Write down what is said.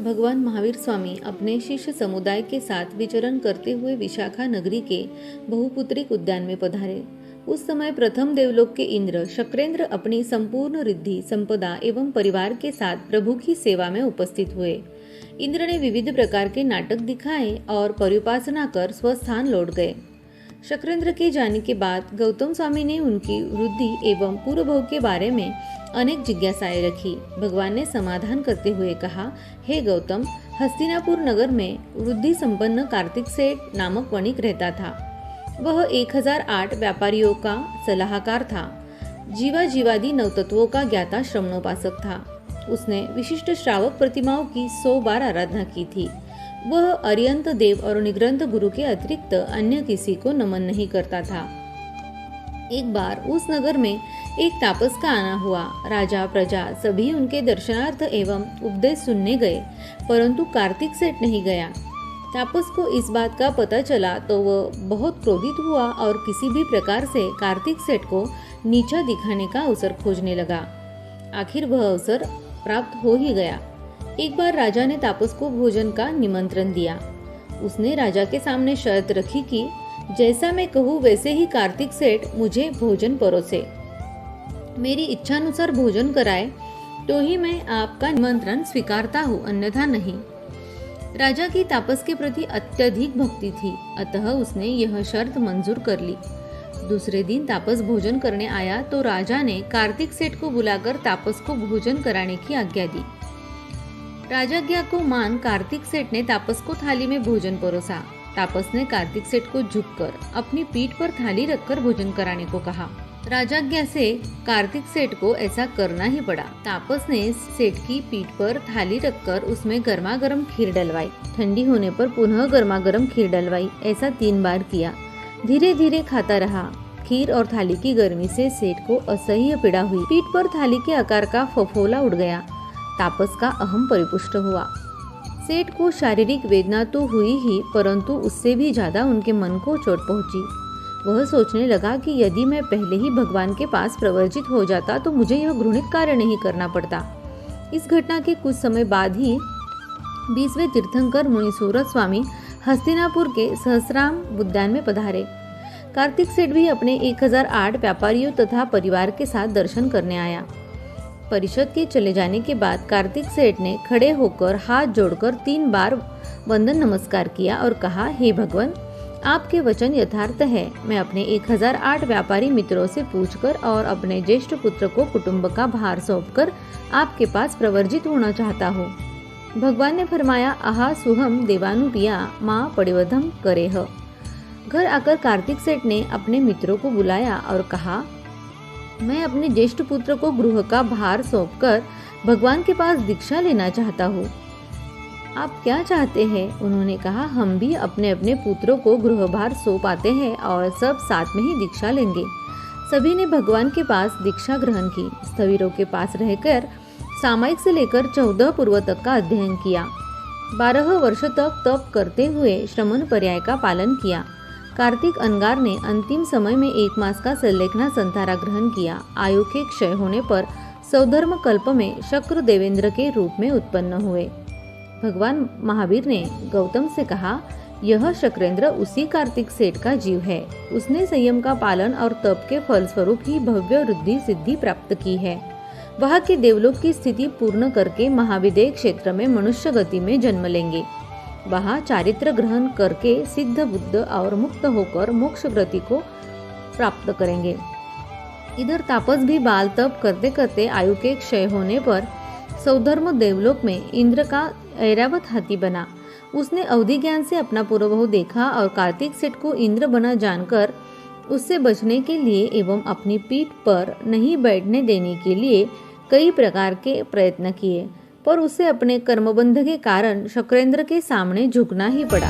भगवान महावीर स्वामी अपने शिष्य समुदाय के साथ विचरण करते हुए विशाखा नगरी के बहुपुत्रिक उद्यान में पधारे। उस समय प्रथम देवलोक के इंद्र शक्रेंद्र अपनी संपूर्ण रिद्धि संपदा एवं परिवार के साथ प्रभु की सेवा में उपस्थित हुए। इंद्र ने विविध प्रकार के नाटक दिखाए और परिउपासना कर स्वस्थान लौट गए। शक्रेंद्र के जाने के बाद गौतम स्वामी ने उनकी वृद्धि एवं पूर्वभोग के बारे में अनेक जिज्ञासाएं रखी। भगवान ने समाधान करते हुए कहा, हे गौतम, हस्तिनापुर नगर में वृद्धि संपन्न कार्तिक सेठ नामक वणिक रहता था। वह 1008 व्यापारियों का सलाहकार था। जीवादि नवतत्वों का ज्ञाता श्रवणोपासक था। उसने विशिष्ट श्रावक प्रतिमाओं की 100 बार आराधना की थी। वह अरियंत देव और निग्रंथ गुरु के अतिरिक्त अन्य किसी को नमन नहीं करता था। एक बार उस नगर में एक तापस का आना हुआ। राजा प्रजा सभी उनके दर्शनार्थ एवं उपदेश सुनने गए, परंतु कार्तिक सेठ नहीं गया। तापस को इस बात का पता चला तो वह बहुत क्रोधित हुआ और किसी भी प्रकार से कार्तिक सेठ को नीचा दिखाने का अवसर खोजने लगा। आखिर वह अवसर प्राप्त हो ही गया। एक बार राजा ने तापस को भोजन का निमंत्रण दिया। उसने राजा के सामने शर्त रखी कि जैसा मैं कहूँ वैसे ही कार्तिक सेठ मुझे भोजन परोसे, मेरी इच्छानुसार भोजन कराए तो ही मैं आपका निमंत्रण स्वीकारता हूँ, अन्यथा नहीं। राजा की तापस के प्रति अत्यधिक भक्ति थी, अतः उसने यह शर्त मंजूर कर ली। दूसरे दिन तापस भोजन करने आया तो राजा ने कार्तिक सेठ को बुलाकर तापस को भोजन कराने की आज्ञा दी। राजाज्ञा को मान कार्तिक सेठ ने तापस को थाली में भोजन परोसा। तापस ने कार्तिक सेठ को झुककर अपनी पीठ पर थाली रखकर भोजन कराने को कहा। राजाज्ञा से कार्तिक सेठ को ऐसा करना ही पड़ा। तापस ने सेठ की पीठ पर थाली रखकर उसमें गर्मा गर्म खीर डलवाई। ठंडी होने पर पुनः गर्मा गर्म खीर डलवाई। ऐसा 3 बार किया। धीरे धीरे खाता रहा। खीर और थाली की गर्मी से सेठ को असह्य पीड़ा हुई। पीठ पर थाली के आकार का फफोला उड़ गया। तापस का अहम परिपुष्ट हुआ। सेठ को शारीरिक वेदना तो हुई ही, परंतु उससे भी ज्यादा उनके मन को चोट पहुंची। वह सोचने लगा कि यदि मैं पहले ही भगवान के पास प्रवर्जित हो जाता तो मुझे यह घृणित कार्य नहीं करना पड़ता। इस घटना के कुछ समय बाद ही 20वें तीर्थंकर मुनि सूरत स्वामी हस्तिनापुर के सहस्राम उद्यान में पधारे। कार्तिक सेठ भी अपने 1008 व्यापारियों तथा परिवार के साथ दर्शन करने आया। परिषद के चले जाने के बाद कार्तिक सेठ ने खड़े होकर हाथ जोड़कर 3 बार वंदन नमस्कार किया और कहा, हे भगवान, आपके वचन यथार्थ है। मैं अपने 1008 व्यापारी मित्रों से पूछकर और अपने ज्येष्ठ पुत्र को कुटुंब का भार सौंपकर आपके पास प्रवर्जित होना चाहता हूँ। भगवान ने फरमाया, आहा सुहम देवानुपिया माँ परिवधम करेह। घर आकर कार्तिक सेठ ने अपने मित्रों को बुलाया और कहा, मैं अपने ज्येष्ठ पुत्र को गृह का भार सौंपकर भगवान के पास दीक्षा लेना चाहता हूँ। आप क्या चाहते हैं? उन्होंने कहा, हम भी अपने अपने पुत्रों को गृह भार सौंप आते हैं और सब साथ में ही दीक्षा लेंगे। सभी ने भगवान के पास दीक्षा ग्रहण की। स्थविरों के पास रहकर सामायिक से लेकर 14 पूर्व तक का अध्ययन किया। 12 वर्ष तक तप करते हुए श्रमण पर्याय का पालन किया। कार्तिक अंगार ने अंतिम समय में 1 मास का संलेखना संतारा ग्रहण किया। आयु के क्षय होने पर सौधर्म कल्प में शक्र देवेंद्र के रूप में उत्पन्न हुए। भगवान महावीर ने गौतम से कहा, यह शक्रेंद्र उसी कार्तिक सेठ का जीव है। उसने संयम का पालन और तप के फलस्वरूप ही भव्य वृद्धि सिद्धि प्राप्त की है। वहाँ के देवलोक की स्थिति पूर्ण करके महाविदेह क्षेत्र में मनुष्य गति में जन्म लेंगे। वहाँ चारित्र ग्रहण करके सिद्ध बुद्ध और मुक्त होकर मोक्ष गति को प्राप्त करेंगे। इधर तापस भी बाल तप करते करते आयु के क्षय होने पर सौधर्म देवलोक में इंद्र का ऐरावत हाथी बना। उसने अवधि ज्ञान से अपना पूर्वभाव देखा और कार्तिक सेठ को इंद्र बना जानकर उससे बचने के लिए एवं अपनी पीठ पर नहीं बैठने देने के लिए कई प्रकार के प्रयत्न किए, पर उसे अपने कर्मबंध के कारण शक्रेंद्र के सामने झुकना ही पड़ा।